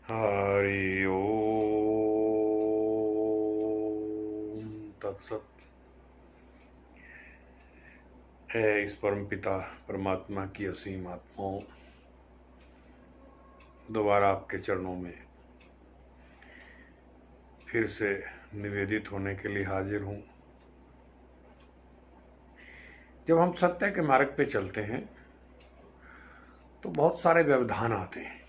हरि ओम तत्सत। है इस परम पिता परमात्मा की असीम आत्माओं, दोबारा आपके चरणों में फिर से निवेदित होने के लिए हाजिर हूँ। जब हम सत्य के मार्ग पे चलते हैं तो बहुत सारे व्यवधान आते हैं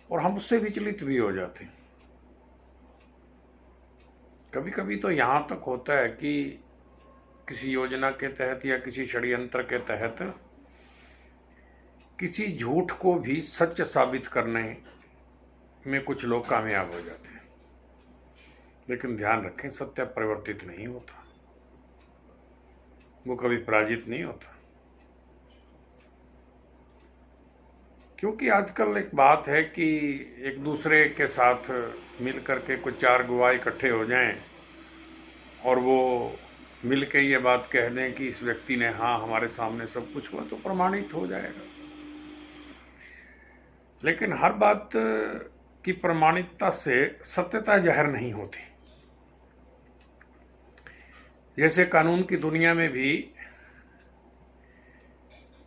और हम उससे विचलित भी हो जाते हैं। कभी कभी तो यहाँ तक होता है कि किसी योजना के तहत या किसी षड्यंत्र के तहत किसी झूठ को भी सच साबित करने में कुछ लोग कामयाब हो जाते हैं। लेकिन ध्यान रखें, सत्य परिवर्तित नहीं होता, वो कभी पराजित नहीं होता। क्योंकि आजकल एक बात है कि एक दूसरे के साथ मिल करके कुछ चार गवाह इकट्ठे हो जाएं और वो मिल के ये बात कह दें कि इस व्यक्ति ने हाँ हमारे सामने सब कुछ हुआ, तो प्रमाणित हो जाएगा। लेकिन हर बात की प्रमाणिकता से सत्यता ज़ाहिर नहीं होती। जैसे कानून की दुनिया में भी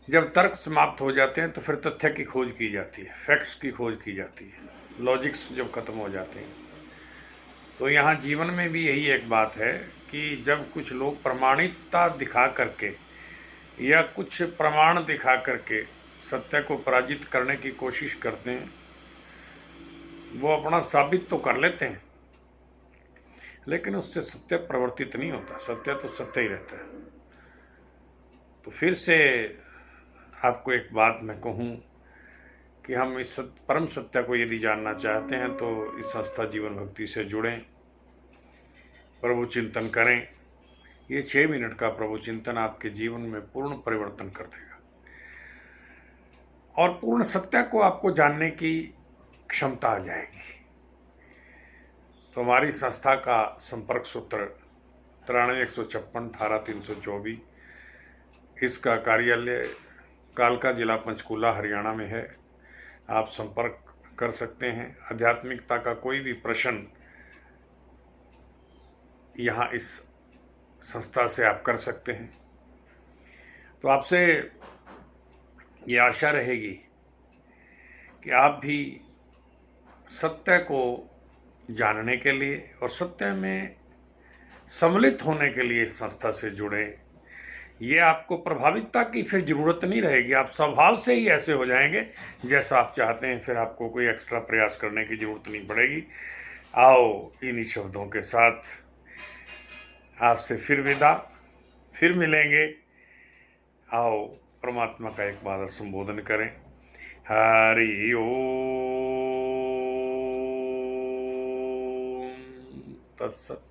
जब तर्क समाप्त हो जाते हैं तो फिर तथ्य की खोज की जाती है, फैक्ट्स की खोज की जाती है, लॉजिक्स जब खत्म हो जाते हैं। तो यहाँ जीवन में भी यही एक बात है कि जब कुछ लोग प्रमाणिकता दिखा करके या कुछ प्रमाण दिखा करके सत्य को पराजित करने की कोशिश करते हैं, वो अपना साबित तो कर लेते हैं लेकिन उससे सत्य परिवर्तित नहीं होता। सत्य तो सत्य ही रहता है। तो फिर से आपको एक बात मैं कहूँ कि हम इस परम सत्य को यदि जानना चाहते हैं तो इस संस्था जीवन भक्ति से जुड़ें, प्रभु चिंतन करें। ये 6 मिनट का प्रभु चिंतन आपके जीवन में पूर्ण परिवर्तन कर देगा और पूर्ण सत्य को आपको जानने की क्षमता आ जाएगी। तो हमारी संस्था का संपर्क सूत्र 93-156-18-324, इसका कार्यालय कालका, जिला पंचकुला, हरियाणा में है। आप संपर्क कर सकते हैं। आध्यात्मिकता का कोई भी प्रश्न यहाँ इस संस्था से आप कर सकते हैं। तो आपसे ये आशा रहेगी कि आप भी सत्य को जानने के लिए और सत्य में सम्मिलित होने के लिए इस संस्था से जुड़ें। ये आपको प्रभावितता की फिर ज़रूरत नहीं रहेगी, आप स्वभाव से ही ऐसे हो जाएंगे जैसा आप चाहते हैं। फिर आपको कोई एक्स्ट्रा प्रयास करने की ज़रूरत नहीं पड़ेगी। आओ, इन्हीं शब्दों के साथ आपसे फिर विदा, फिर मिलेंगे। आओ, परमात्मा का एक बार संबोधन करें। हरि ओम तत्सत।